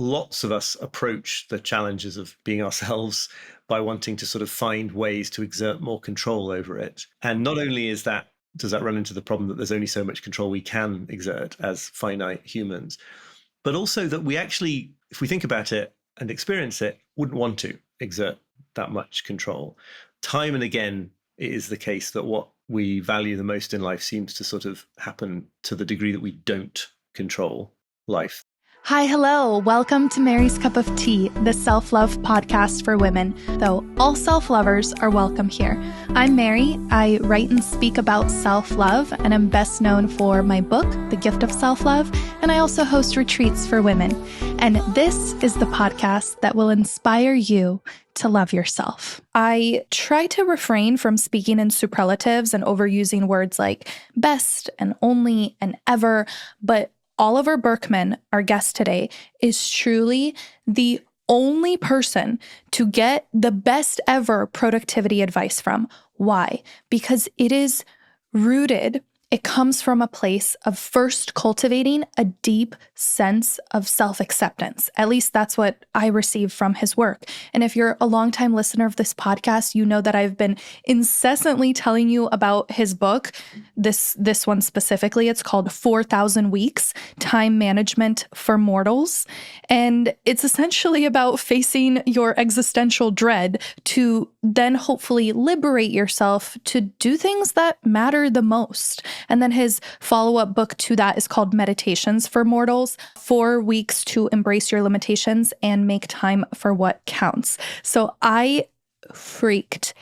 lots of us approach the challenges of being ourselves by wanting to sort of find ways to exert more control over it. And not only does that run into the problem that there's only so much control we can exert as finite humans, but also that we actually, if we think about it and experience it, wouldn't want to exert that much control. Time and again, it is the case that what we value the most in life seems to sort of happen to the degree that we don't control life. Hi, hello. Welcome to Mary's Cup of Tea, the self-love podcast for women, though all self-lovers are welcome here. I'm Mary. I write and speak about self-love, and I'm best known for my book, The Gift of Self-Love, and I also host retreats for women. And this is the podcast that will inspire you to love yourself. I try to refrain from speaking in superlatives and overusing words like best and only and ever, but Oliver Burkeman, our guest today, is truly the only person to get the best ever productivity advice from. Why? Because it is rooted. It comes from a place of first cultivating a deep sense of self-acceptance. At least that's what I received from his work. And if you're a longtime listener of this podcast, you know that I've been incessantly telling you about his book. This one specifically, it's called 4,000 Weeks, Time Management for Mortals. And it's essentially about facing your existential dread to then hopefully liberate yourself to do things that matter the most. And then his follow-up book to that is called Meditations for Mortals, 4 Weeks to Embrace Your Limitations and Make Time for What Counts. So I freaked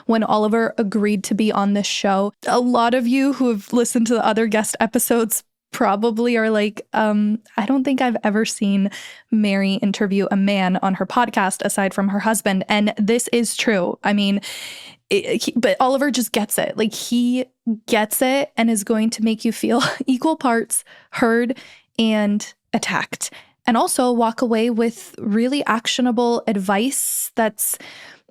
when Oliver agreed to be on this show. A lot of you who have listened to the other guest episodes probably are like, I don't think I've ever seen Mary interview a man on her podcast aside from her husband. And this is true. I mean, but Oliver just gets it. Like, he gets it and is going to make you feel equal parts heard and attacked. And also walk away with really actionable advice that's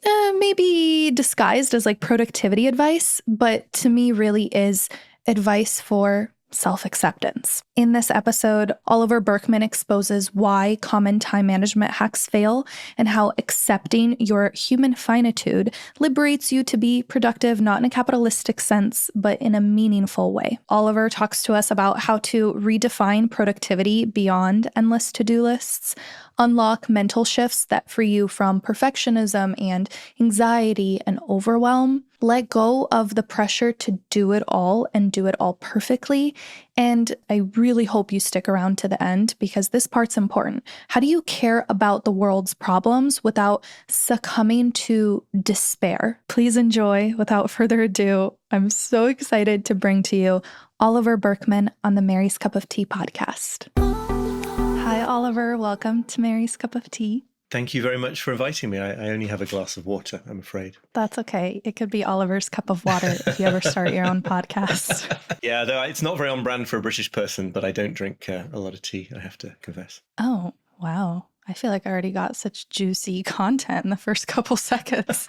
maybe disguised as like productivity advice, but to me really is advice for self-acceptance. In this episode, Oliver Burkeman exposes why common time management hacks fail and how accepting your human finitude liberates you to be productive, not in a capitalistic sense, but in a meaningful way. Oliver talks to us about how to redefine productivity beyond endless to-do lists, unlock mental shifts that free you from perfectionism and anxiety and overwhelm, let go of the pressure to do it all and do it all perfectly. And I really hope you stick around to the end because this part's important. How do you care about the world's problems without succumbing to despair? Please enjoy. Without further ado, I'm so excited to bring to you Oliver Burkeman on the Mary's Cup of Tea podcast. Hi, Oliver. Welcome to Mary's Cup of Tea. Thank you very much for inviting me. I only have a glass of water, I'm afraid. That's okay. It could be Oliver's cup of water if you ever start your own podcast. Yeah, though it's not very on brand for a British person, but I don't drink a lot of tea, I have to confess. Oh, wow. I feel like I already got such juicy content in the first couple seconds.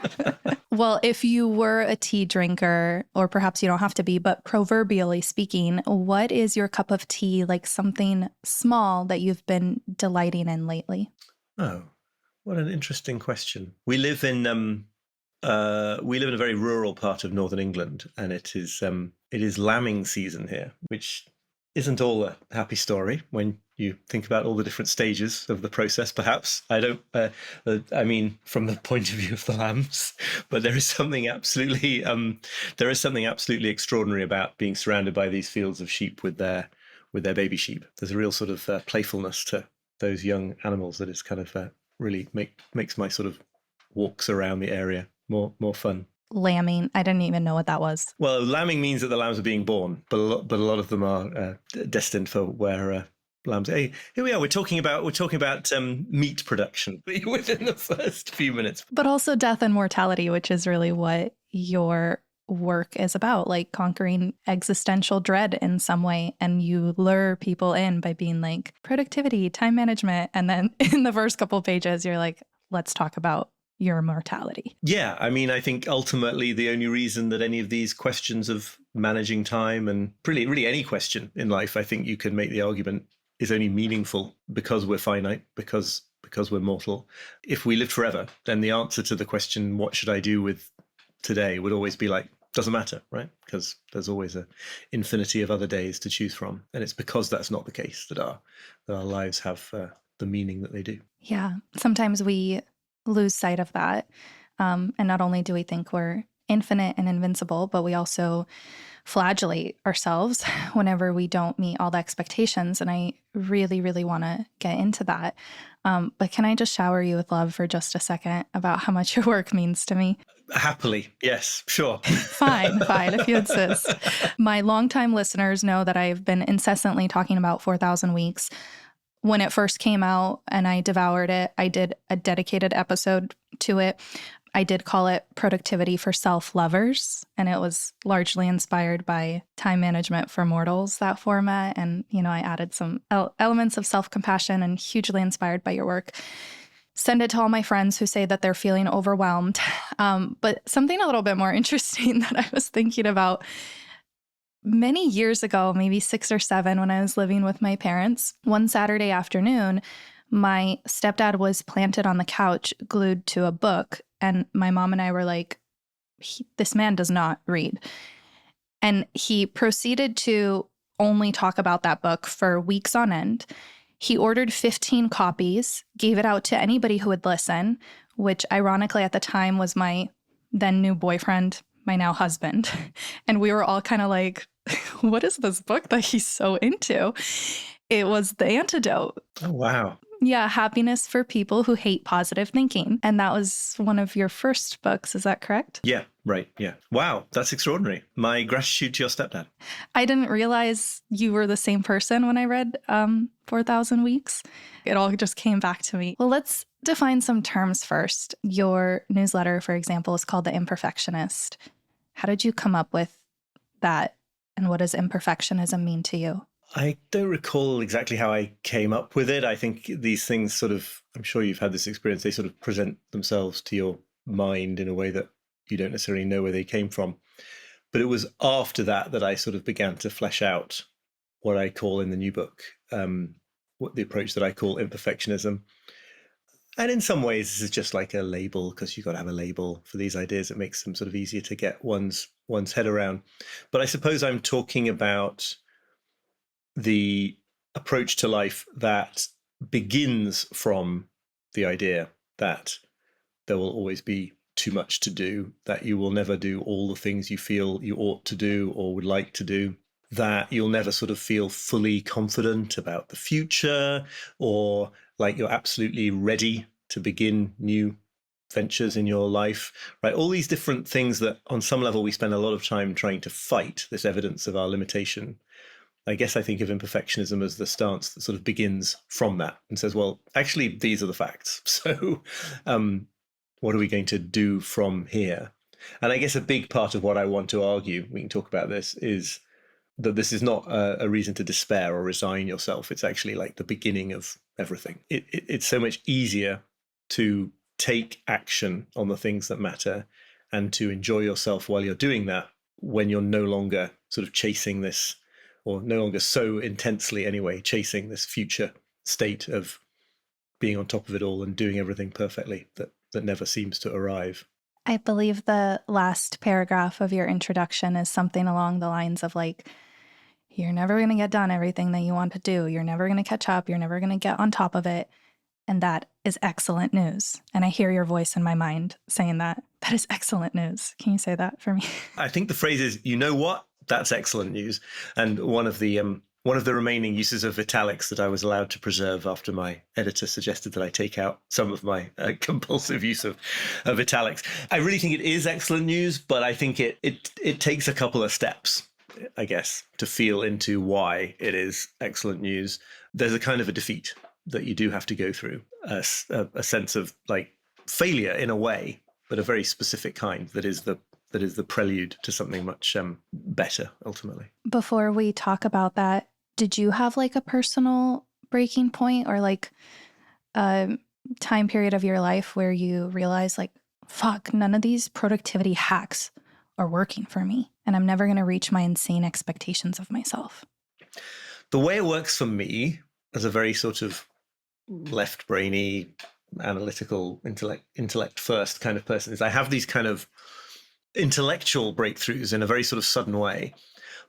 Well, if you were a tea drinker, or perhaps you don't have to be, but proverbially speaking, what is your cup of tea, like something small that you've been delighting in lately? Oh, what an interesting question. We live in a very rural part of northern England, and it is lambing season here, which isn't all a happy story when you think about all the different stages of the process. Perhaps I mean, from the point of view of the lambs, but there is something absolutely extraordinary about being surrounded by these fields of sheep with their baby sheep. There's a real sort of playfulness to those young animals that is kind of really makes my sort of walks around the area more fun. Lambing. I didn't even know what that was. Well, lambing means that the lambs are being born, but a lot of them are destined for where lambs. Hey, here we are. We're talking about meat production within the first few minutes, but also death and mortality, which is really what your work is about, like conquering existential dread in some way. And you lure people in by being like productivity, time management, and then in the first couple of pages, you're like, let's talk about your mortality. Yeah, I mean, I think ultimately the only reason that any of these questions of managing time and really any question in life, I think you can make the argument is only meaningful because we're finite, because we're mortal. If we lived forever, then the answer to the question, what should I do with today, would always be like, doesn't matter, right? Because there's always an infinity of other days to choose from. And it's because that's not the case that our lives have the meaning that they do. Yeah. Sometimes we lose sight of that. And not only do we think we're infinite and invincible, but we also flagellate ourselves whenever we don't meet all the expectations. And I really, really want to get into that. But can I just shower you with love for just a second about how much your work means to me? Happily, yes, sure. Fine, if you insist. My longtime listeners know that I've been incessantly talking about 4,000 Weeks. When it first came out and I devoured it, I did a dedicated episode to it. I did call it Productivity for Self-Lovers, and it was largely inspired by Time Management for Mortals, that format. And, I added some elements of self-compassion and hugely inspired by your work. Send it to all my friends who say that they're feeling overwhelmed. But something a little bit more interesting that I was thinking about many years ago, maybe 6 or 7, when I was living with my parents, one Saturday afternoon, my stepdad was planted on the couch, glued to a book. And my mom and I were like, this man does not read. And he proceeded to only talk about that book for weeks on end. He ordered 15 copies, gave it out to anybody who would listen, which ironically at the time was my then new boyfriend, my now husband. And we were all kind of like, what is this book that he's so into? It was The Antidote. Oh, wow. Yeah, Happiness for People Who Hate Positive Thinking. And that was one of your first books, is that correct? Yeah, right. Yeah. Wow, that's extraordinary. My gratitude to your stepdad. I didn't realize you were the same person when I read 4,000 Weeks. It all just came back to me. Well, let's define some terms first. Your newsletter, for example, is called The Imperfectionist. How did you come up with that? And what does imperfectionism mean to you? I don't recall exactly how I came up with it. I think these things sort of, I'm sure you've had this experience, they sort of present themselves to your mind in a way that you don't necessarily know where they came from. But it was after that I sort of began to flesh out what I call in the new book, what the approach that I call imperfectionism. And in some ways, this is just like a label, because you've got to have a label for these ideas. It makes them sort of easier to get one's head around. But I suppose I'm talking about the approach to life that begins from the idea that there will always be too much to do, that you will never do all the things you feel you ought to do or would like to do, that you'll never sort of feel fully confident about the future, or like you're absolutely ready to begin new ventures in your life, right? All these different things that on some level we spend a lot of time trying to fight, this evidence of our limitation. I guess I think of imperfectionism as the stance that sort of begins from that and says, well, actually, these are the facts. So what are we going to do from here? And I guess a big part of what I want to argue, we can talk about this, is that this is not a reason to despair or resign yourself. It's actually like the beginning of everything. It's so much easier to take action on the things that matter and to enjoy yourself while you're doing that when you're no longer sort of chasing this, or no longer so intensely anyway, chasing this future state of being on top of it all and doing everything perfectly that never seems to arrive. I believe the last paragraph of your introduction is something along the lines of like, you're never going to get done everything that you want to do. You're never going to catch up. You're never going to get on top of it. And that is excellent news. And I hear your voice in my mind saying that. That is excellent news. Can you say that for me? I think the phrase is, you know what? That's excellent news. And one of the remaining uses of italics that I was allowed to preserve after my editor suggested that I take out some of my compulsive use of italics. I really think it is excellent news, but I think it takes a couple of steps, I guess, to feel into why it is excellent news. There's a kind of a defeat that you do have to go through, a sense of like failure in a way, but a very specific kind that is the prelude to something much better, ultimately. Before we talk about that, did you have like a personal breaking point or like a time period of your life where you realized like, fuck, none of these productivity hacks are working for me and I'm never going to reach my insane expectations of myself? The way it works for me, as a very sort of left brainy, analytical, intellect first kind of person, is I have these kind of intellectual breakthroughs in a very sort of sudden way,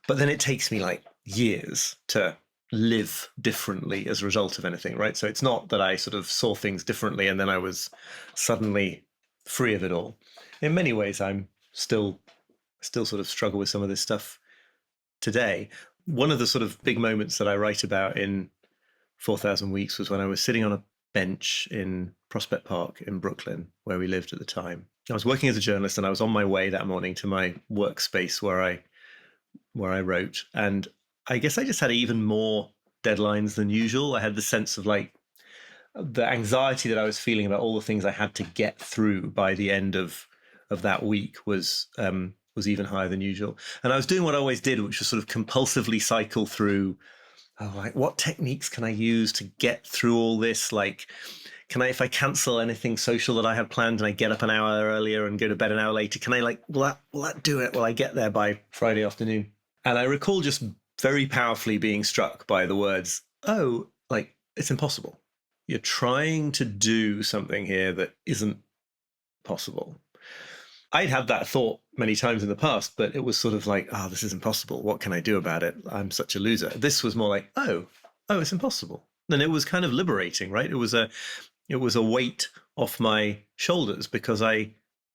but then it takes me like years to live differently as a result of anything, right? So it's not that I sort of saw things differently and then I was suddenly free of it all. In many ways, I'm still sort of struggle with some of this stuff today. One of the sort of big moments that I write about in 4,000 Weeks was when I was sitting on a bench in Prospect Park in Brooklyn, where we lived at the time. I was working as a journalist and I was on my way that morning to my workspace where I wrote. And I guess I just had even more deadlines than usual. I had the sense of like the anxiety that I was feeling about all the things I had to get through by the end of that week was even higher than usual. And I was doing what I always did, which was sort of compulsively cycle through, like, what techniques can I use to get through all this? Like, can I, if I cancel anything social that I had planned and I get up an hour earlier and go to bed an hour later, can I like, will that do it? Will I get there by Friday afternoon? And I recall just very powerfully being struck by the words, oh, like, it's impossible. You're trying to do something here that isn't possible. I'd had that thought many times in the past, but it was sort of like, this is impossible. What can I do about it? I'm such a loser. This was more like, oh, it's impossible. And it was kind of liberating, right? It was a weight off my shoulders because I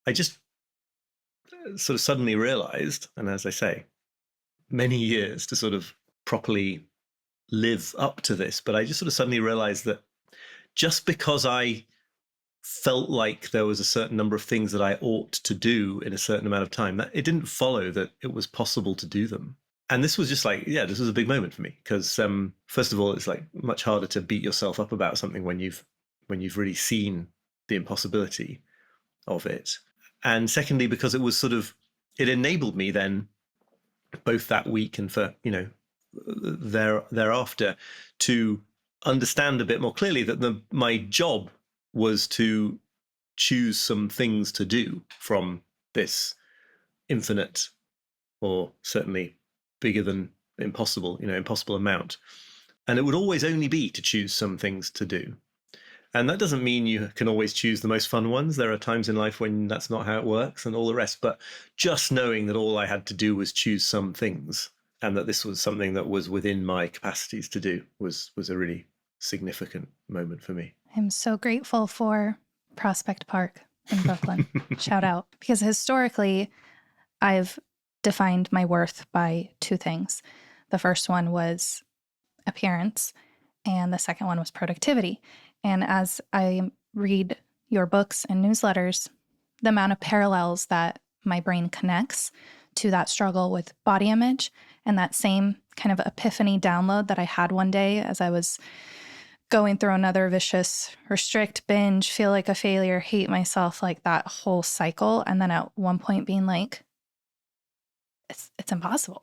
just sort of suddenly realized, and as I say, many years to sort of properly live up to this, but I just sort of suddenly realized that just because I felt like there was a certain number of things that I ought to do in a certain amount of time, that it didn't follow that it was possible to do them. And this was just like, this was a big moment for me because first of all, it's like much harder to beat yourself up about something when you've really seen the impossibility of it. And secondly, because it was sort of, it enabled me then both that week and for, thereafter to understand a bit more clearly that my job was to choose some things to do from this infinite, or certainly bigger than impossible amount. And it would always only be to choose some things to do. And that doesn't mean you can always choose the most fun ones. There are times in life when that's not how it works and all the rest. But just knowing that all I had to do was choose some things and that this was something that was within my capacities to do was a really significant moment for me. I'm so grateful for Prospect Park in Brooklyn. Shout out. Because historically, I've defined my worth by two things. The first one was appearance, and the second one was productivity. And as I read your books and newsletters, the amount of parallels that my brain connects to that struggle with body image and that same kind of epiphany download that I had one day as I was going through another vicious restrict, binge, feel like a failure, hate myself, like that whole cycle. And then at one point being like, it's impossible.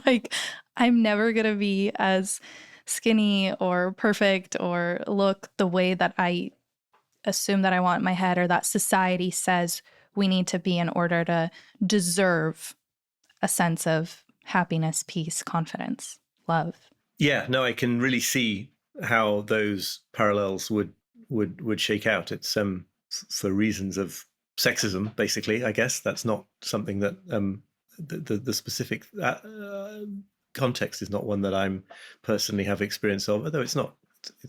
Like, I'm never going to be as skinny or perfect or look the way that I assume that I want in my head or that society says we need to be in order to deserve a sense of happiness, peace, confidence, love. Yeah, no, I can really see how those parallels would shake out. It's for reasons of sexism, basically. I guess that's not something that the specific context is not one that I'm personally have experience of, although it's not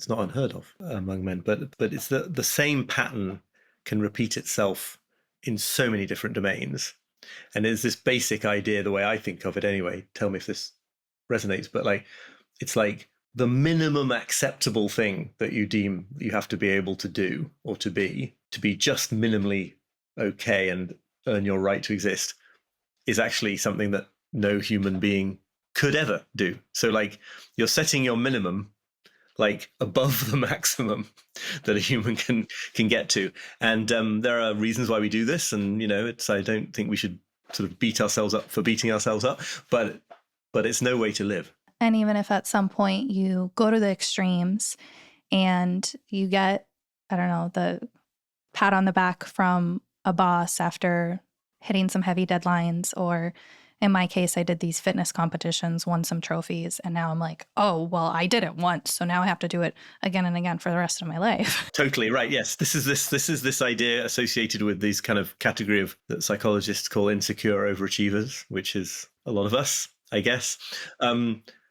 unheard of among men. But it's the same pattern can repeat itself in so many different domains. And there's this basic idea, the way I think of it anyway, tell me if this resonates, but like, it's like the minimum acceptable thing that you deem you have to be able to do or to be just minimally okay and earn your right to exist is actually something that no human being could ever do. So like, you're setting your minimum like above the maximum that a human can get to. And there are reasons why we do this. And, I don't think we should sort of beat ourselves up for beating ourselves up, but it's no way to live. And even if at some point you go to the extremes and you get, I don't know, the pat on the back from a boss after hitting some heavy deadlines or in my case, I did these fitness competitions, won some trophies, and now I'm like, oh, well, I did it once, so now I have to do it again and again for the rest of my life. Totally right. Yes, this is this idea associated with these kind of category of that psychologists call insecure overachievers, which is a lot of us, I guess.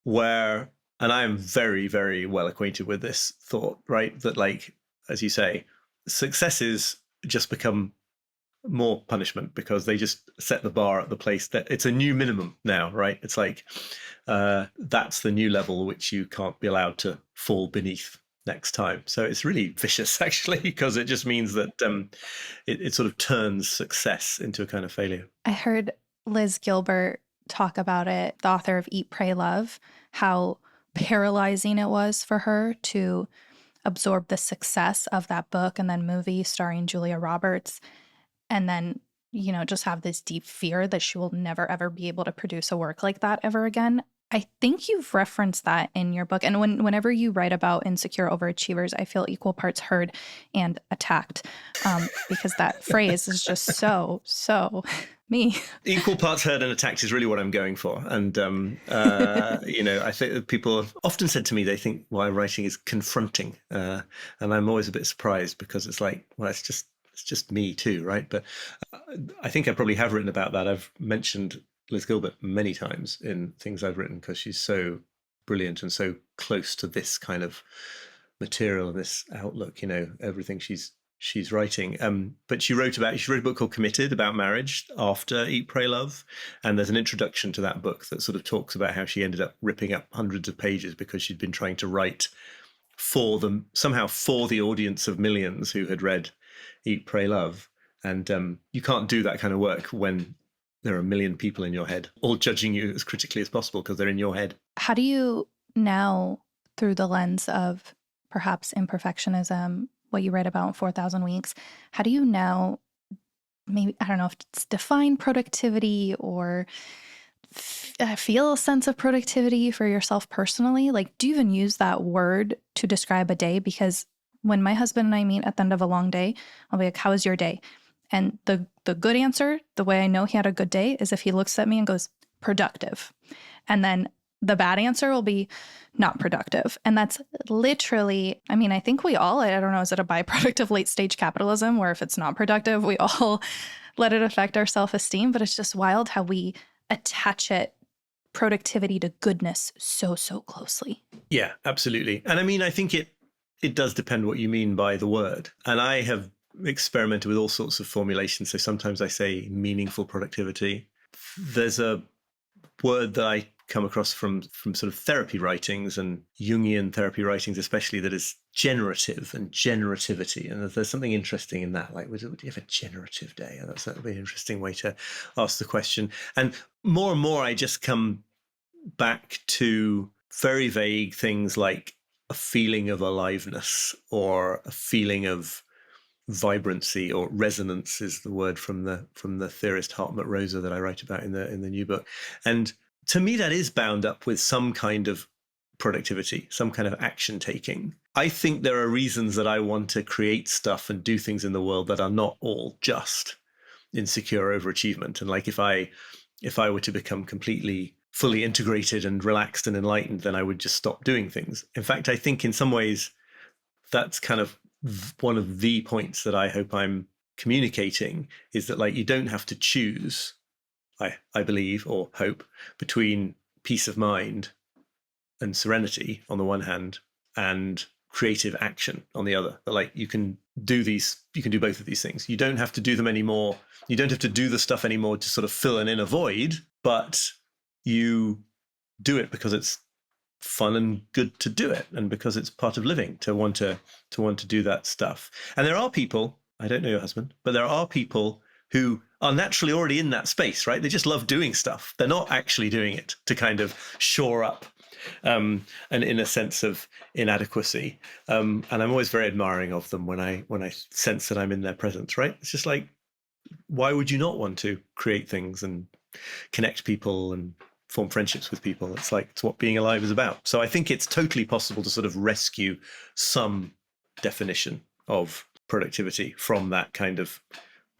Where, and I am very, very well acquainted with this thought, right? That, like, as you say, successes just become more punishment because they just set the bar at the place that it's a new minimum now, right? It's like that's the new level which you can't be allowed to fall beneath next time. So it's really vicious, actually, because it just means that it sort of turns success into a kind of failure. I heard Liz Gilbert talk about it, the author of Eat, Pray, Love, how paralyzing it was for her to absorb the success of that book and then movie starring Julia Roberts, and then, you know, just have this deep fear that she will never, ever be able to produce a work like that ever again. I think you've referenced that in your book. And whenever you write about insecure overachievers, I feel equal parts heard and attacked, because that phrase is just so me. Equal parts heard and attacked is really what I'm going for. And, you know, I think that people have often said to me, they think why writing is confronting. And I'm always a bit surprised because it's like, well, it's just me too, right? But I think I probably have written about that. I've mentioned Liz Gilbert many times in things I've written because she's so brilliant and so close to this kind of material and this outlook, you know, everything she's writing. But she wrote a book called Committed about marriage after Eat, Pray, Love. And there's an introduction to that book that sort of talks about how she ended up ripping up hundreds of pages because she'd been trying to write for them, somehow for the audience of millions who had read Eat, Pray, Love. And you can't do that kind of work when there are a million people in your head, all judging you as critically as possible because they're in your head. How do you now, through the lens of perhaps imperfectionism, what you read about in 4,000 Weeks, how do you now, maybe, I don't know if it's define productivity or feel a sense of productivity for yourself personally? Like, do you even use that word to describe a day? Because when my husband and I meet at the end of a long day, I'll be like, how was your day? And the good answer, the way I know he had a good day, is if he looks at me and goes, productive. And then the bad answer will be not productive. And that's literally, I mean, I think we all, I don't know, is it a byproduct of late stage capitalism where if it's not productive, we all let it affect our self-esteem? But it's just wild how we attach productivity to goodness so closely. Yeah, absolutely. And I mean, I think it does depend what you mean by the word. And I have experimented with all sorts of formulations. So sometimes I say meaningful productivity. There's a word that I come across from sort of therapy writings and Jungian therapy writings, especially, that is generative and generativity. And there's something interesting in that. Like, would you have a generative day? That would be an interesting way to ask the question. And more I just come back to very vague things like a feeling of aliveness or a feeling of vibrancy, or resonance is the word from the theorist Hartmut Rosa that I write about in the new book. And to me, that is bound up with some kind of productivity, some kind of action taking. I think there are reasons that I want to create stuff and do things in the world that are not all just insecure overachievement. And like, if I were to become completely fully integrated and relaxed and enlightened, then I would just stop doing things. In fact, I think in some ways that's kind of one of the points that I hope I'm communicating, is that, like, you don't have to choose, I believe or hope, between peace of mind and serenity on the one hand and creative action on the other. But like, you can do both of these things. You don't have to do them anymore. You don't have to do the stuff anymore to sort of fill an inner void, but you do it because it's fun and good to do it, and because it's part of living to want to do that stuff. And there are people, I don't know your husband, but there are people who are naturally already in that space, right? They just love doing stuff. They're not actually doing it to kind of shore up an inner sense of inadequacy. And I'm always very admiring of them when I sense that I'm in their presence, right? It's just like, why would you not want to create things and connect people and form friendships with people? It's what being alive is about. So I think it's totally possible to sort of rescue some definition of productivity from that kind of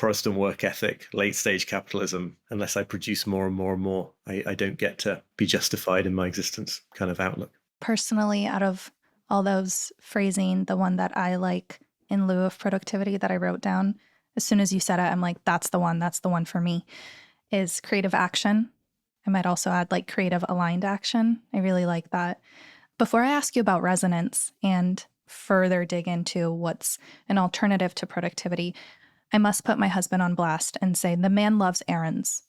Protestant work ethic, late stage capitalism, unless I produce more and more and more, I don't get to be justified in my existence kind of outlook. Personally, out of all those phrasing, the one that I like in lieu of productivity that I wrote down, as soon as you said it, I'm like, that's the one for me, is creative action. I might also add like creative aligned action. I really like that. Before I ask you about resonance and further dig into what's an alternative to productivity, I must put my husband on blast and say the man loves errands.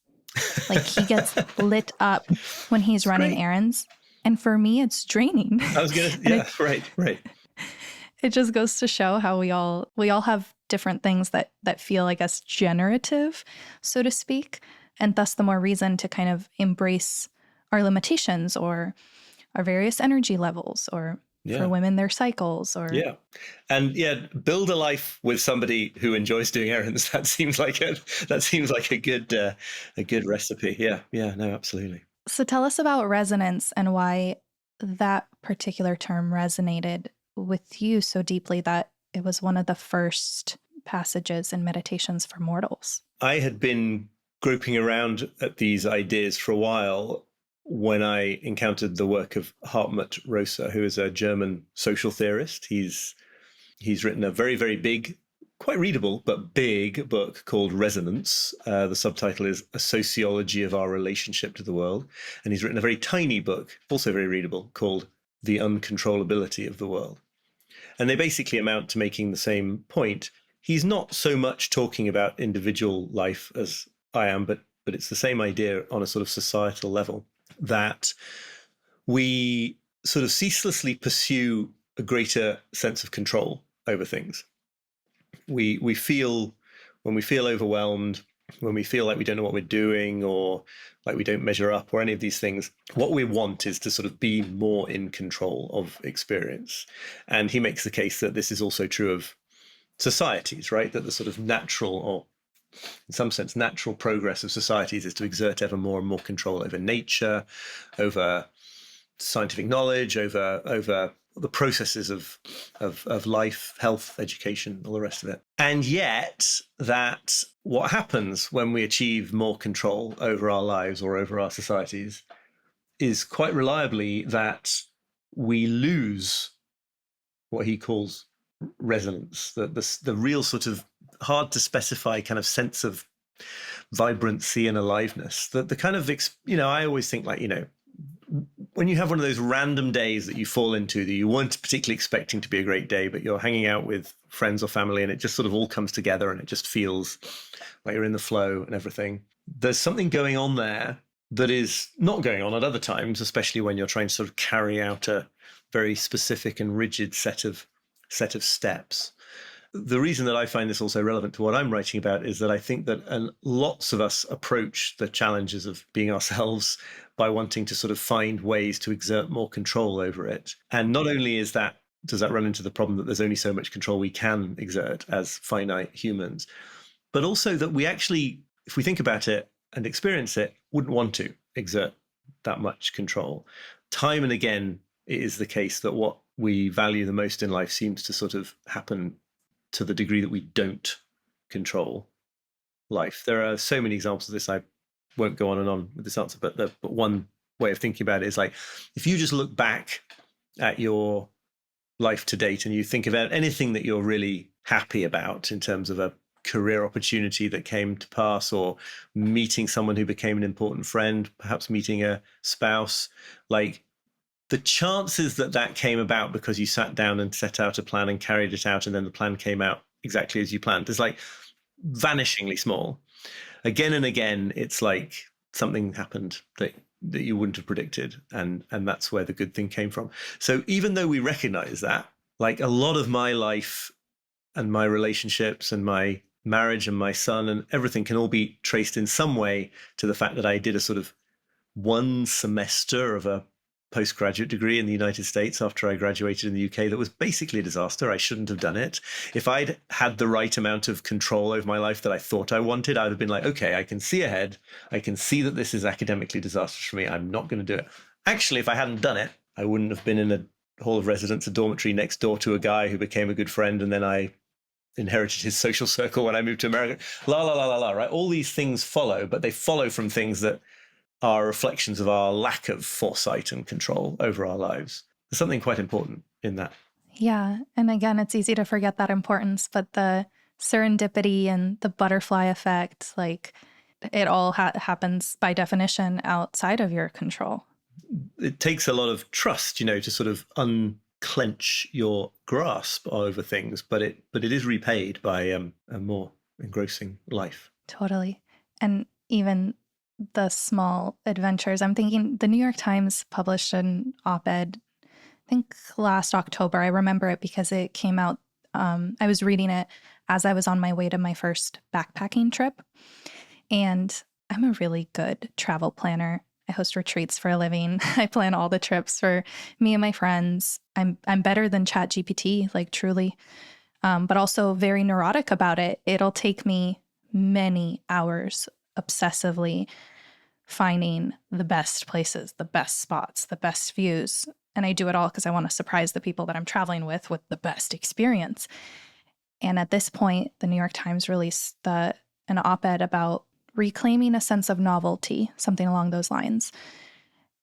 Like he gets lit up when he's running Great. errands. And for me, it's draining. I was going to, yeah, right. It just goes to show how we all have different things that feel, I guess, generative, so to speak. And thus the more reason to kind of embrace our limitations or our various energy levels, or for women, their cycles, or and build a life with somebody who enjoys doing errands. That seems like a good recipe. Yeah, no, absolutely. So tell us about resonance and why that particular term resonated with you so deeply that it was one of the first passages in Meditations for Mortals. I had been groping around at these ideas for a while when I encountered the work of Hartmut Rosa, who is a German social theorist. He's written a very, very big, quite readable, but big book called Resonance. The subtitle is A Sociology of Our Relationship to the World. And he's written a very tiny book, also very readable, called The Uncontrollability of the World. And they basically amount to making the same point. He's not so much talking about individual life as I am, but it's the same idea on a sort of societal level, that we sort of ceaselessly pursue a greater sense of control over things. We feel, when we feel overwhelmed, when we feel like we don't know what we're doing, or like we don't measure up, or any of these things, what we want is to sort of be more in control of experience. And he makes the case that this is also true of societies, right? That the sort of natural, or in some sense, natural progress of societies is to exert ever more and more control over nature, over scientific knowledge, over the processes of life, health, education, all the rest of it. And yet, that what happens when we achieve more control over our lives or over our societies is quite reliably that we lose what he calls resonance, the real sort of hard to specify kind of sense of vibrancy and aliveness. The kind of, I always think like, when you have one of those random days that you fall into that you weren't particularly expecting to be a great day, but you're hanging out with friends or family and it just sort of all comes together and it just feels like you're in the flow and everything. There's something going on there that is not going on at other times, especially when you're trying to sort of carry out a very specific and rigid set of steps. The reason that I find this also relevant to what I'm writing about is that I think that lots of us approach the challenges of being ourselves by wanting to sort of find ways to exert more control over it. And not only does that run into the problem that there's only so much control we can exert as finite humans, but also that we actually, if we think about it and experience it, wouldn't want to exert that much control. Time and again, it is the case that what we value the most in life seems to sort of happen to the degree that we don't control life. There are so many examples of this. I won't go on and on with this answer, but one way of thinking about it is like, if you just look back at your life to date and you think about anything that you're really happy about in terms of a career opportunity that came to pass, or meeting someone who became an important friend, perhaps meeting a spouse, like the chances that came about because you sat down and set out a plan and carried it out, and then the plan came out exactly as you planned, is like vanishingly small. Again and again, it's like something happened that you wouldn't have predicted, and that's where the good thing came from. So even though we recognize that, like a lot of my life and my relationships and my marriage and my son and everything can all be traced in some way to the fact that I did a sort of one semester of a postgraduate degree in the United States after I graduated in the UK that was basically a disaster. I shouldn't have done it. If I'd had the right amount of control over my life that I thought I wanted, I would have been like, okay, I can see ahead. I can see that this is academically disastrous for me. I'm not going to do it. Actually, if I hadn't done it, I wouldn't have been in a hall of residence, a dormitory next door to a guy who became a good friend. And then I inherited his social circle when I moved to America. La, la, la, la, la, right? All these things follow, but they follow from things that are reflections of our lack of foresight and control over our lives. There's something quite important in that. Yeah. And again, it's easy to forget that importance, but the serendipity and the butterfly effect, like it all happens by definition outside of your control. It takes a lot of trust, to sort of unclench your grasp over things, but it is repaid by a more engrossing life. Totally. And even the small adventures. I'm thinking the New York Times published an op-ed, I think last October. I remember it because it came out. I was reading it as I was on my way to my first backpacking trip. And I'm a really good travel planner. I host retreats for a living. I plan all the trips for me and my friends. I'm better than ChatGPT, like truly, but also very neurotic about it. It'll take me many hours obsessively finding the best places, the best spots, the best views. And I do it all because I want to surprise the people that I'm traveling with the best experience. And at this point, the New York Times released an op-ed about reclaiming a sense of novelty, something along those lines.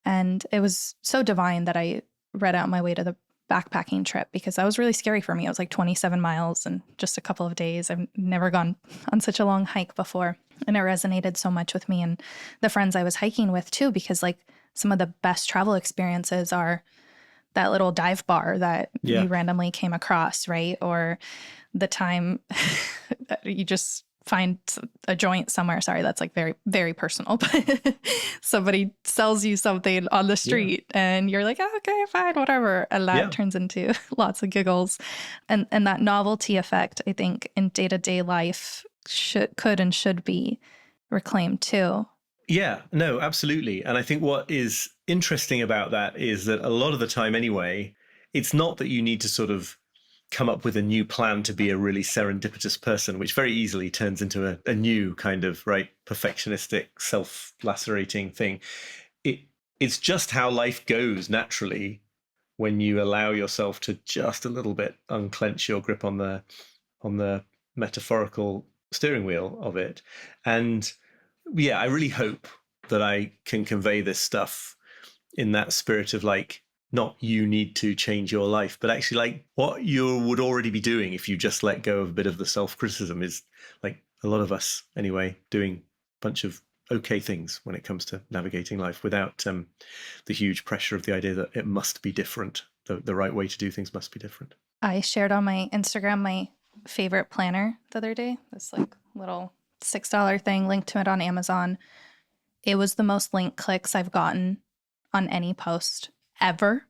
And it was so divine that I read it on my way to the backpacking trip because that was really scary for me. It was like 27 miles in just a couple of days. I've never gone on such a long hike before. And it resonated so much with me and the friends I was hiking with too, because like some of the best travel experiences are that little dive bar that you randomly came across, right? Or the time you just find a joint somewhere. Sorry, that's like very, very personal. But somebody sells you something on the street and you're like, oh, okay, fine, whatever. And that turns into lots of giggles. And that novelty effect, I think, in day-to-day life could and should be reclaimed too. Yeah, no, absolutely. And I think what is interesting about that is that a lot of the time anyway, it's not that you need to sort of come up with a new plan to be a really serendipitous person, which very easily turns into a new kind of, perfectionistic, self-lacerating thing. It's just how life goes naturally when you allow yourself to just a little bit unclench your grip on the metaphorical steering wheel of it. And yeah, I really hope that I can convey this stuff in that spirit of not you need to change your life, but actually what you would already be doing if you just let go of a bit of the self-criticism is a lot of us anyway, doing a bunch of okay things when it comes to navigating life without the huge pressure of the idea that it must be different. The right way to do things must be different. I shared on my Instagram my favorite planner the other day, this little $6 thing, linked to it on Amazon. It was the most link clicks I've gotten on any post ever.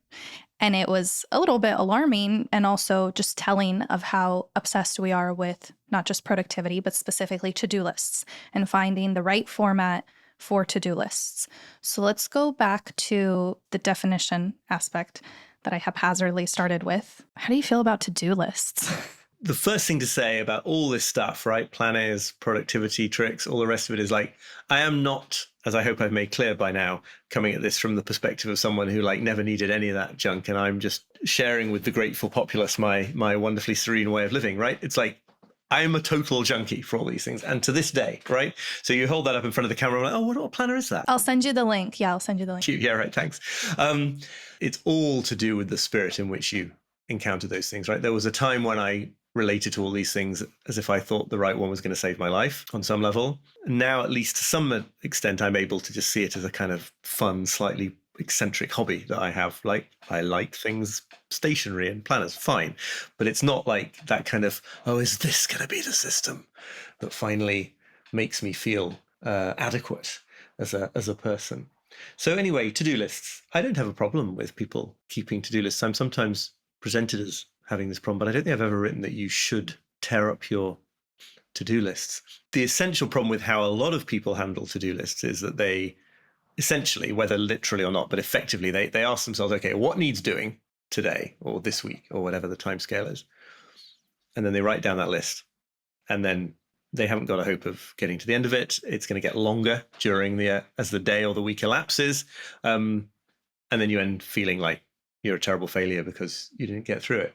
And it was a little bit alarming and also just telling of how obsessed we are with not just productivity, but specifically to-do lists and finding the right format for to-do lists. So let's go back to the definition aspect that I haphazardly started with. How do you feel about to-do lists? The first thing to say about all this stuff, planners, productivity tricks, all the rest of it is I am not, as I hope I've made clear by now, coming at this from the perspective of someone who never needed any of that junk. And I'm just sharing with the grateful populace my wonderfully serene way of living, right? It's I am a total junkie for all these things. And to this day, right? So you hold that up in front of the camera and what planner is that? I'll send you the link. Yeah, I'll send you the link. Cute. Yeah, right. Thanks. It's all to do with the spirit in which you encounter those things, right? There was a time when I related to all these things as if I thought the right one was going to save my life on some level. Now, at least to some extent, I'm able to just see it as a kind of fun, slightly eccentric hobby that I have. I like things stationary and planners, fine. But it's not that kind of, is this going to be the system that finally makes me feel adequate as a person? So anyway, to-do lists. I don't have a problem with people keeping to-do lists. I'm sometimes presented as having this problem, but I don't think I've ever written that you should tear up your to-do lists. The essential problem with how a lot of people handle to-do lists is that they essentially, whether literally or not, but effectively, they ask themselves, okay, what needs doing today or this week or whatever the time scale is? And then they write down that list. And then they haven't got a hope of getting to the end of it. It's going to get longer during as the day or the week elapses. And then you end feeling like you're a terrible failure because you didn't get through it.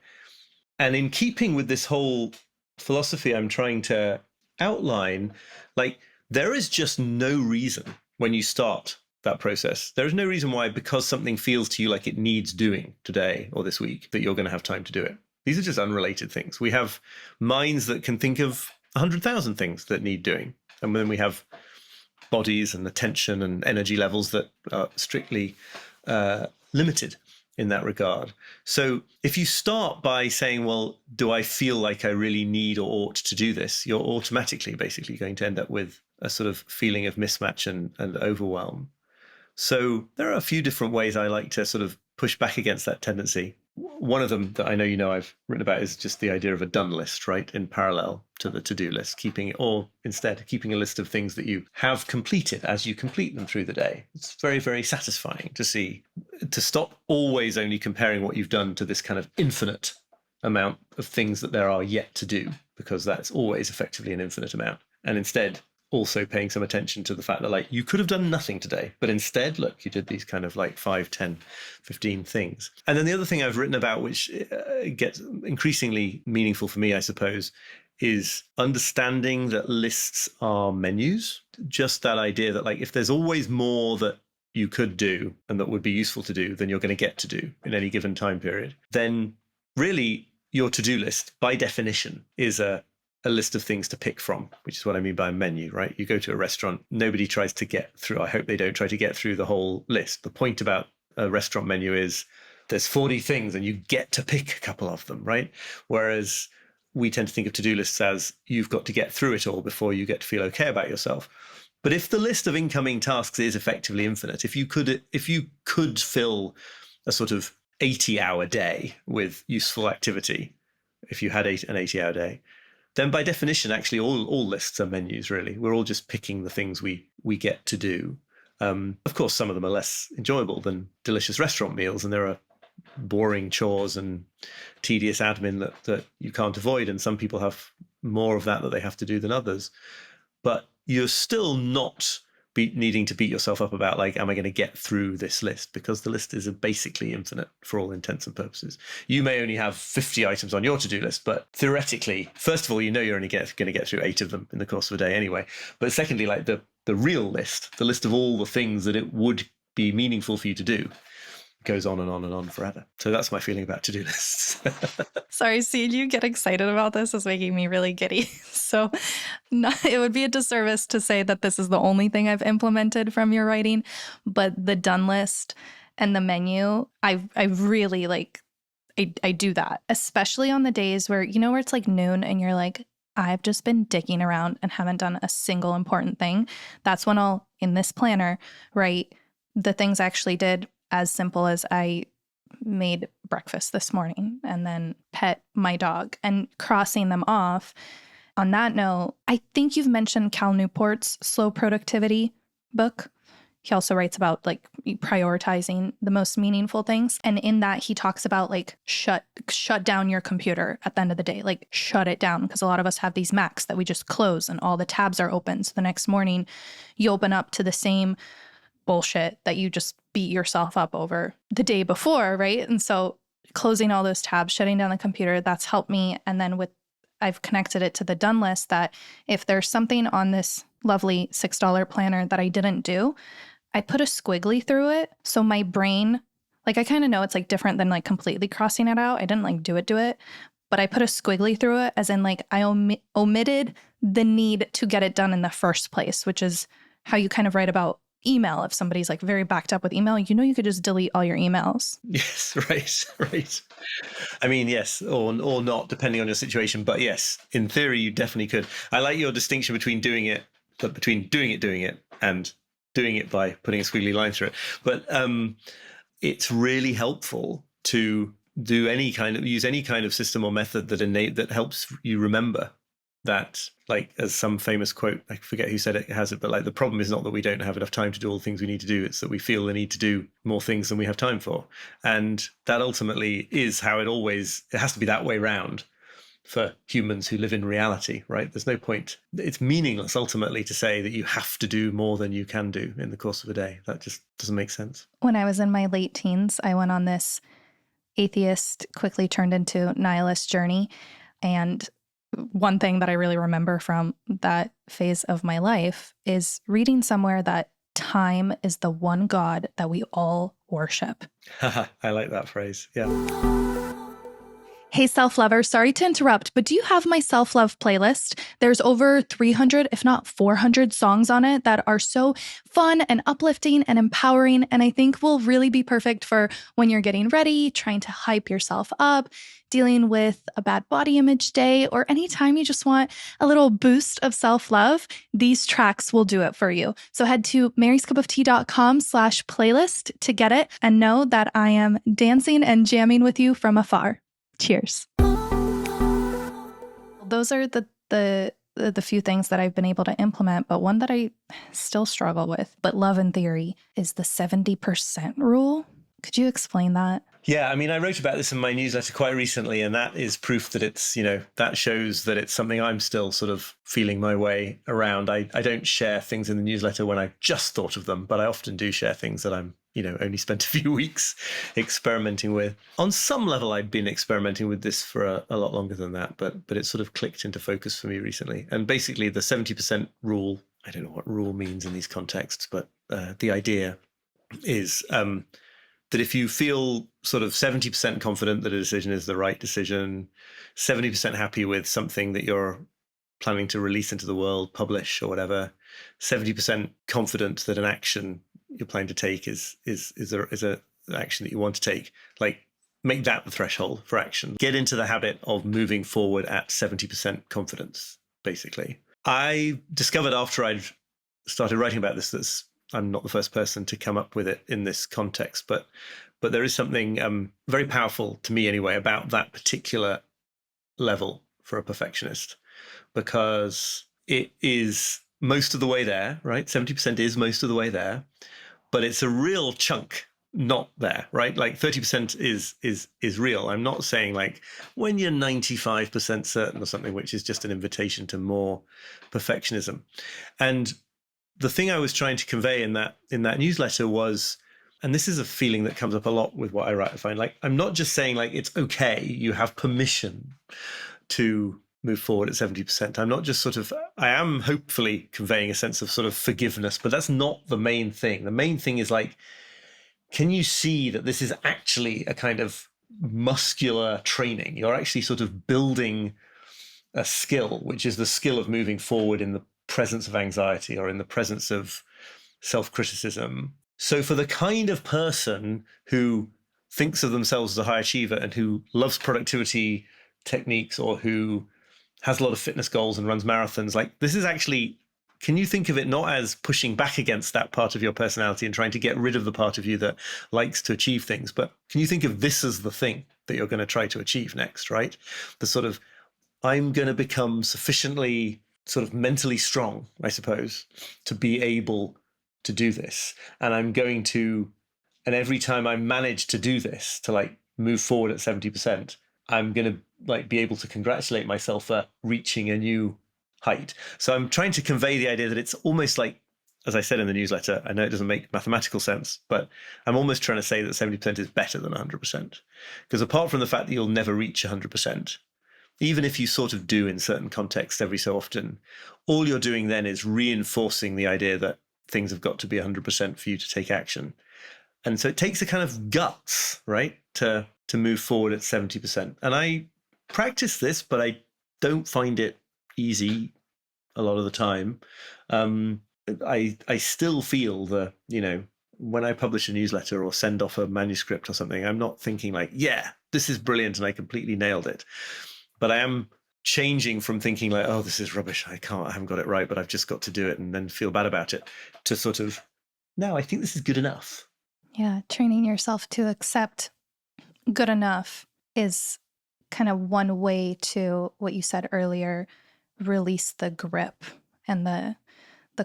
And in keeping with this whole philosophy I'm trying to outline, like, there is just no reason when you start that process. There is no reason why, because something feels to you like it needs doing today or this week, that you're going to have time to do it. These are just unrelated things. We have minds that can think of 100,000 things that need doing. And then we have bodies and attention and energy levels that are strictly limited in that regard. So if you start by saying, well, do I feel like I really need or ought to do this? You're automatically basically going to end up with a sort of feeling of mismatch and overwhelm. So there are a few different ways I like to sort of push back against that tendency. One of them that I know I've written about is just the idea of a done list, right? In parallel to the to-do list, keeping a list of things that you have completed as you complete them through the day. It's very, very satisfying to stop always only comparing what you've done to this kind of infinite amount of things that there are yet to do, because that's always effectively an infinite amount. And instead, also paying some attention to the fact that, like, you could have done nothing today, but instead, look, you did these kind of like 5, 10, 15 things. And then the other thing I've written about, which gets increasingly meaningful for me, I suppose, is understanding that lists are menus. Just that idea that, like, if there's always more that you could do and that would be useful to do than you're going to get to do in any given time period, then really your to-do list, by definition, is a list of things to pick from, which is what I mean by a menu, right? You go to a restaurant, nobody tries to get through. I hope they don't try to get through the whole list. The point about a restaurant menu is there's 40 things and you get to pick a couple of them, right? Whereas we tend to think of to-do lists as you've got to get through it all before you get to feel okay about yourself. But if the list of incoming tasks is effectively infinite, if you could fill a sort of 80-hour day with useful activity, if you had an 80-hour day, then by definition, actually, all lists are menus, really. We're all just picking the things we get to do. Of course, some of them are less enjoyable than delicious restaurant meals, and there are boring chores and tedious admin that you can't avoid, and some people have more of that they have to do than others. But you're still not needing to beat yourself up about, like, am I going to get through this list? Because the list is basically infinite for all intents and purposes. You may only have 50 items on your to-do list, but theoretically, first of all, you're only going to get through 8 of them in the course of a day anyway. But secondly, like, the real list, the list of all the things that it would be meaningful for you to do, goes on and on and on forever. So that's my feeling about to-do lists. Sorry, seeing you get excited about this is making me really giddy. So it would be a disservice to say that this is the only thing I've implemented from your writing, but the done list and the menu, I really like, I do that, especially on the days where it's like noon and you're like, I've just been digging around and haven't done a single important thing. That's when I'll, in this planner, write the things I actually did, as simple as I made breakfast this morning and then pet my dog, and crossing them off. On that note, I think you've mentioned Cal Newport's Slow Productivity book. He also writes about, like, prioritizing the most meaningful things. And in that, he talks about, like, shut down your computer at the end of the day, like, shut it down. Because a lot of us have these Macs that we just close and all the tabs are open. So the next morning you open up to the same bullshit that you just beat yourself up over the day before, right? And so closing all those tabs, shutting down the computer, that's helped me. And then I've connected it to the done list, that if there's something on this lovely $6 planner that I didn't do, I put a squiggly through it. So my brain, like, I kind of know it's like different than like completely crossing it out. I didn't like do it, but I put a squiggly through it, as in, like, I omitted the need to get it done in the first place, which is how you kind of write about email. If somebody's like very backed up with email, you could just delete all your emails. Yes, right. I mean, yes, or not, depending on your situation. But yes, in theory, you definitely could. I like your distinction between doing it and doing it by putting a squiggly line through it. But it's really helpful to use any kind of system or method that helps you remember that, like, as some famous quote, I forget who said it, has it, but like, the problem is not that we don't have enough time to do all the things we need to do, it's that we feel the need to do more things than we have time for. And that ultimately is how it has to be that way round for humans who live in reality, right? There's no point. It's meaningless ultimately to say that you have to do more than you can do in the course of a day. That just doesn't make sense. When I was in my late teens, I went on this atheist, quickly turned into nihilist journey. And one thing that I really remember from that phase of my life is reading somewhere that time is the one God that we all worship. I like that phrase. Yeah. Hey, self-lovers, sorry to interrupt, but do you have my self-love playlist? There's over 300, if not 400 songs on it that are so fun and uplifting and empowering, and I think will really be perfect for when you're getting ready, trying to hype yourself up, dealing with a bad body image day, or anytime you just want a little boost of self-love. These tracks will do it for you. So head to maryscupoftea.com/playlist to get it and know that I am dancing and jamming with you from afar. Cheers. Those are the few things that I've been able to implement, but one that I still struggle with, but love in theory, is the 70% rule. Could you explain that? Yeah, I mean, I wrote about this in my newsletter quite recently, and that is proof that it's, that shows that it's something I'm still sort of feeling my way around. I don't share things in the newsletter when I've just thought of them, but I often do share things that I'm, only spent a few weeks experimenting with. On some level, I'd been experimenting with this for a lot longer than that, but it sort of clicked into focus for me recently. And basically the 70% rule, I don't know what rule means in these contexts, but the idea is that if you feel sort of 70% confident that a decision is the right decision, 70% happy with something that you're planning to release into the world, publish or whatever, 70% confident that an action you're planning to take is an action that you want to take, like make that the threshold for action. Get into the habit of moving forward at 70% confidence, basically. I discovered after I'd started writing about this that I'm not the first person to come up with it in this context, but there is something very powerful to me anyway about that particular level for a perfectionist, because it is most of the way there, right? 70% is most of the way there, but it's a real chunk not there, right? Like 30% is real. I'm not saying like when you're 95% certain or something, which is just an invitation to more perfectionism. And the thing I was trying to convey in that newsletter was, and this is a feeling that comes up a lot with what I write, I find, like, I'm not just saying like, it's okay, you have permission to move forward at 70%. I'm not just I am hopefully conveying a sense of sort of forgiveness, but that's not the main thing. The main thing is like, can you see that this is actually a kind of muscular training? You're actually sort of building a skill, which is the skill of moving forward in the presence of anxiety or in the presence of self-criticism. So for the kind of person who thinks of themselves as a high achiever and who loves productivity techniques or who has a lot of fitness goals and runs marathons, like this is actually, can you think of it not as pushing back against that part of your personality and trying to get rid of the part of you that likes to achieve things, but can you think of this as the thing that you're going to try to achieve next, right? The sort of, I'm going to become sufficiently sort of mentally strong, I suppose, to be able to do this. And and every time I manage to do this, to like move forward at 70%, I'm going to like be able to congratulate myself for reaching a new height. So I'm trying to convey the idea that it's almost like, as I said in the newsletter, I know it doesn't make mathematical sense, but I'm almost trying to say that 70% is better than 100%. Because apart from the fact that you'll never reach 100%, even if you sort of do in certain contexts every so often, all you're doing then is reinforcing the idea that things have got to be 100% for you to take action. And so it takes a kind of guts, right, to move forward at 70%. And I practice this, but I don't find it easy a lot of the time. I still feel when I publish a newsletter or send off a manuscript or something, I'm not thinking like, yeah, this is brilliant and I completely nailed it. But I am changing from thinking like, oh, this is rubbish, I haven't got it right, but I've just got to do it and then feel bad about it, to sort of, no, I think this is good enough. Yeah, training yourself to accept good enough is kind of one way to, what you said earlier, release the grip and the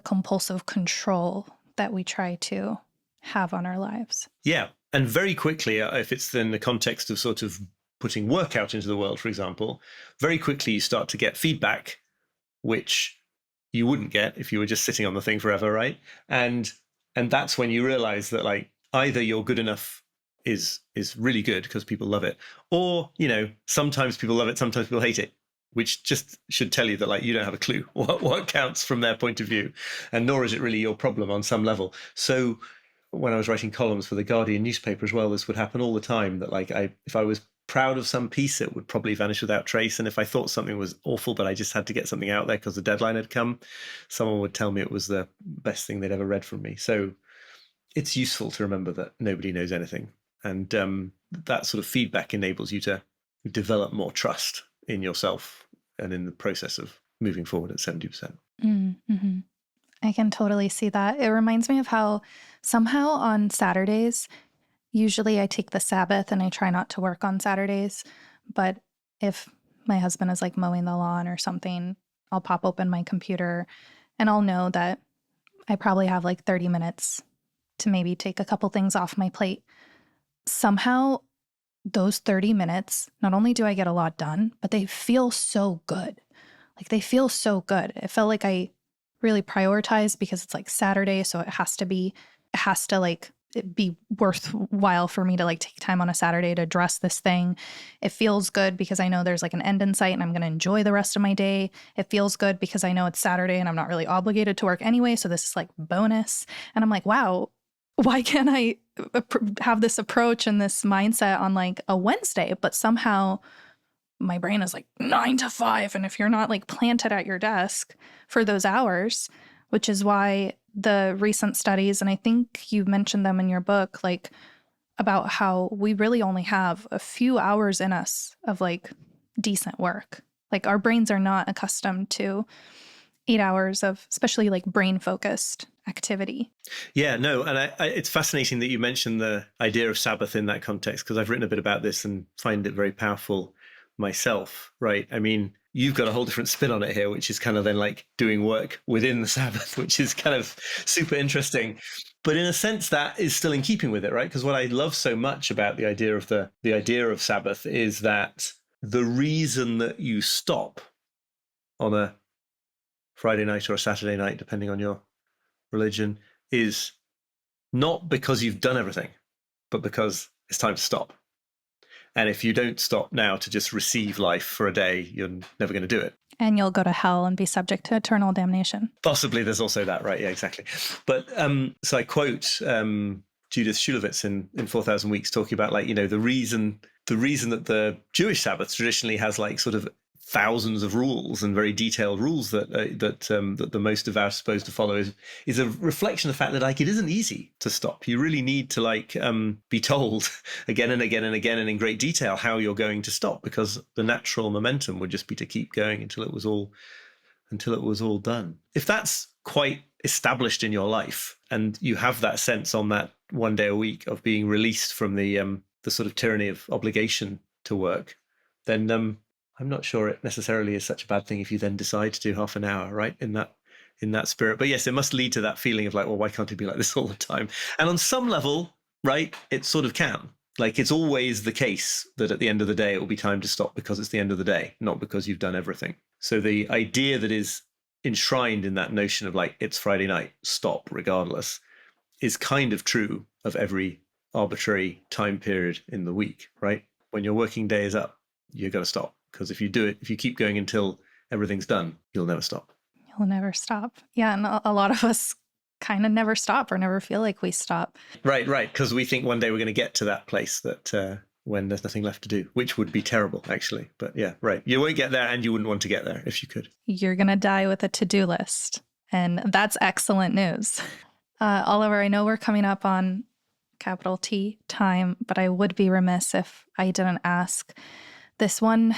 compulsive control that we try to have on our lives. Yeah, and very quickly, if it's in the context of sort of putting work out into the world, for example, very quickly you start to get feedback, which you wouldn't get if you were just sitting on the thing forever, right? And that's when you realize that like either you're good enough is really good because people love it, or sometimes people love it, sometimes people hate it. which just should tell you that like you don't have a clue what counts from their point of view, and nor is it really your problem on some level. So when I was writing columns for the Guardian newspaper as well, this would happen all the time, that like if I was proud of some piece, it would probably vanish without trace. And if I thought something was awful, but I just had to get something out there because the deadline had come, someone would tell me it was the best thing they'd ever read from me. So it's useful to remember that nobody knows anything. And that sort of feedback enables you to develop more trust in yourself and in the process of moving forward at 70%. Mm-hmm. I can totally see that. It reminds me of how somehow on Saturdays, usually I take the Sabbath and I try not to work on Saturdays. But if my husband is like mowing the lawn or something, I'll pop open my computer and I'll know that I probably have like 30 minutes to maybe take a couple things off my plate. Somehow those 30 minutes, not only do I get a lot done, but they feel so good. Like they feel so good. It felt like I really prioritized because it's like Saturday. So it has to like it be worthwhile for me to like take time on a Saturday to address this thing. It feels good because I know there's like an end in sight and I'm going to enjoy the rest of my day. It feels good because I know it's Saturday and I'm not really obligated to work anyway. So this is like bonus. And I'm like, wow, why can't I have this approach and this mindset on like a Wednesday? But somehow my brain is like 9 to 5. And if you're not like planted at your desk for those hours, which is why the recent studies, and I think you mentioned them in your book, like about how we really only have a few hours in us of like decent work. Like our brains are not accustomed to 8 hours of especially like brain focused activity. Yeah, no. And it's fascinating that you mentioned the idea of Sabbath in that context, because I've written a bit about this and find it very powerful myself, right? I mean, you've got a whole different spin on it here, which is kind of then like doing work within the Sabbath, which is kind of super interesting. But in a sense, that is still in keeping with it, right? Because what I love so much about the idea of the idea of Sabbath is that the reason that you stop on a Friday night or a Saturday night, depending on your religion, is not because you've done everything, but because it's time to stop. And if you don't stop now to just receive life for a day, you're never going to do it. And you'll go to hell and be subject to eternal damnation. Possibly there's also that, right? Yeah, exactly. But so I quote Judith Shulevitz in 4,000 Weeks talking about like, you know, the reason that the Jewish Sabbath traditionally has like sort of thousands of rules and very detailed rules that the most of us are supposed to follow is a reflection of the fact that like it isn't easy to stop. You really need to like be told again and again and again and in great detail how you're going to stop, because the natural momentum would just be to keep going until it was all done. If that's quite established in your life and you have that sense on that one day a week of being released from the sort of tyranny of obligation to work, then I'm not sure it necessarily is such a bad thing if you then decide to do half an hour, right? In that spirit. But yes, it must lead to that feeling of like, well, why can't it be like this all the time? And on some level, right, it sort of can. Like it's always the case that at the end of the day, it will be time to stop because it's the end of the day, not because you've done everything. So the idea that is enshrined in that notion of like, it's Friday night, stop regardless, is kind of true of every arbitrary time period in the week, right? When your working day is up, you're going to stop. Because if you keep going until everything's done, you'll never stop. You'll never stop. Yeah. And a lot of us kind of never stop or never feel like we stop. Right. Because we think one day we're going to get to that place that when there's nothing left to do, which would be terrible, actually. But yeah, right. You won't get there and you wouldn't want to get there if you could. You're going to die with a to-do list. And that's excellent news. Oliver, I know we're coming up on capital T time, but I would be remiss if I didn't ask this one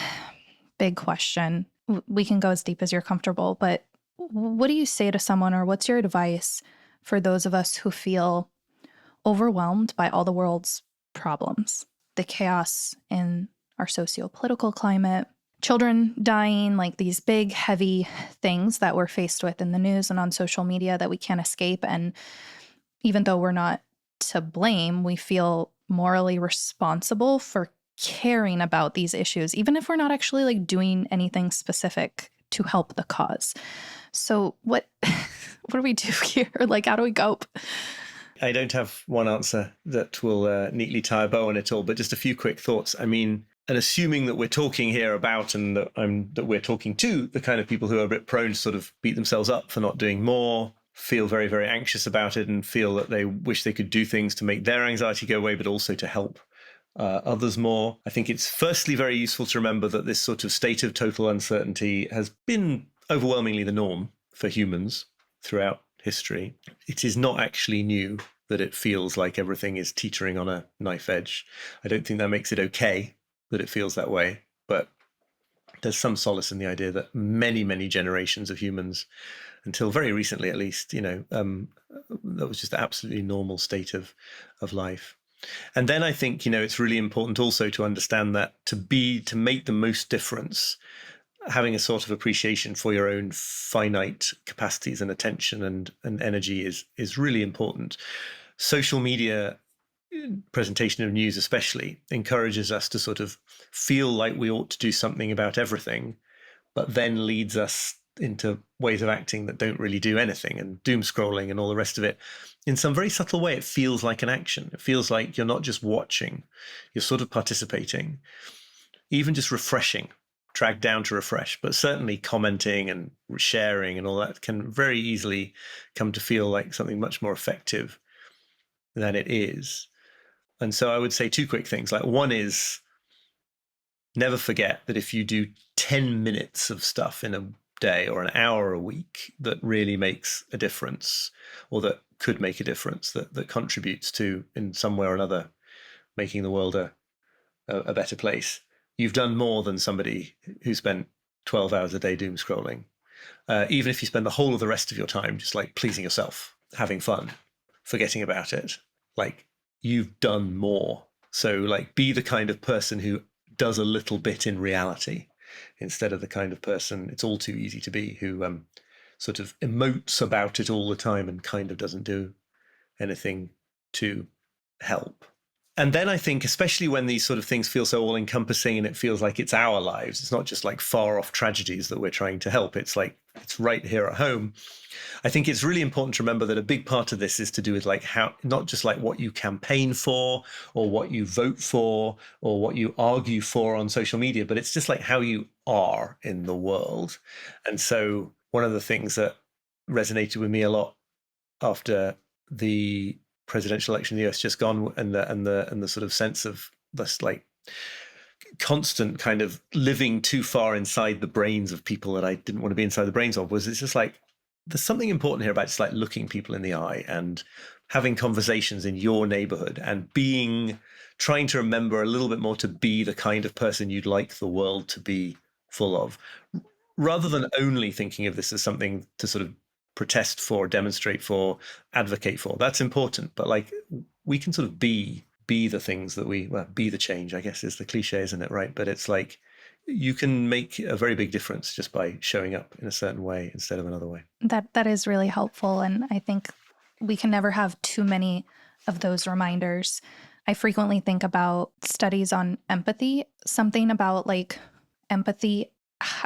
big question. We can go as deep as you're comfortable, but what do you say to someone, or what's your advice for those of us who feel overwhelmed by all the world's problems, the chaos in our socio-political climate, children dying, like these big, heavy things that we're faced with in the news and on social media that we can't escape. And even though we're not to blame, we feel morally responsible for caring about these issues, even if we're not actually like doing anything specific to help the cause. So what do we do here? Like, how do we cope? I don't have one answer that will neatly tie a bow on it all, but just a few quick thoughts. I mean, And assuming that we're talking here about and that we're talking to the kind of people who are a bit prone to sort of beat themselves up for not doing more, feel very, very anxious about it, and feel that they wish they could do things to make their anxiety go away, but also to help others more. I think it's firstly very useful to remember that this sort of state of total uncertainty has been overwhelmingly the norm for humans throughout history. It is not actually new that it feels like everything is teetering on a knife edge. I don't think that makes it okay that it feels that way, but there's some solace in the idea that many, many generations of humans, until very recently at least, that was just the absolutely normal state of life. And then I think, it's really important also to understand that to make the most difference, having a sort of appreciation for your own finite capacities and attention and energy is really important. Social media presentation of news especially encourages us to sort of feel like we ought to do something about everything, but then leads us into ways of acting that don't really do anything, and doom scrolling and all the rest of it. In some very subtle way, it feels like an action. It feels like you're not just watching, you're sort of participating, even just refreshing, dragged down to refresh, but certainly commenting and sharing and all that can very easily come to feel like something much more effective than it is. And so I would say two quick things. Like, one is never forget that if you do 10 minutes of stuff in a day or an hour a week that really makes a difference, or that could make a difference, that contributes to, in some way or another, making the world a better place, you've done more than somebody who spent 12 hours a day doom scrolling. Even if you spend the whole of the rest of your time just like pleasing yourself, having fun, forgetting about it, like, you've done more. So like, be the kind of person who does a little bit in reality, instead of the kind of person it's all too easy to be, who sort of emotes about it all the time and kind of doesn't do anything to help. And then I think, especially when these sort of things feel so all encompassing and it feels like it's our lives, it's not just like far off tragedies that we're trying to help. It's like, it's right here at home. I think it's really important to remember that a big part of this is to do with like how, not just like what you campaign for or what you vote for or what you argue for on social media, but it's just like how you are in the world. And so one of the things that resonated with me a lot after the presidential election in the US just gone, and the sort of sense of this like constant kind of living too far inside the brains of people that I didn't want to be inside the brains of, was it's just like, there's something important here about just like looking people in the eye and having conversations in your neighborhood and trying to remember a little bit more to be the kind of person you'd like the world to be full of, rather than only thinking of this as something to sort of protest for, demonstrate for, advocate for. That's important, but like, we can sort of be the things that be the change, I guess is the cliche, isn't it? Right. But it's like, you can make a very big difference just by showing up in a certain way instead of another way. That is really helpful. And I think we can never have too many of those reminders. I frequently think about studies on empathy. Something about like empathy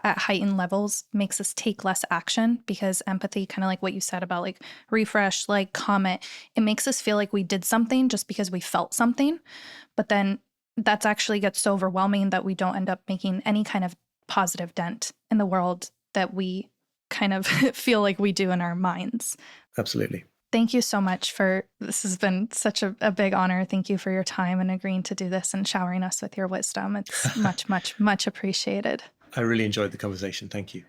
at heightened levels makes us take less action, because empathy, kind of like what you said about like refresh, like comment, it makes us feel like we did something just because we felt something. But then that's actually gets so overwhelming that we don't end up making any kind of positive dent in the world that we kind of feel like we do in our minds. Absolutely. Thank you so much this has been such a big honor. Thank you for your time and agreeing to do this and showering us with your wisdom. It's much, much, much appreciated. I really enjoyed the conversation. Thank you.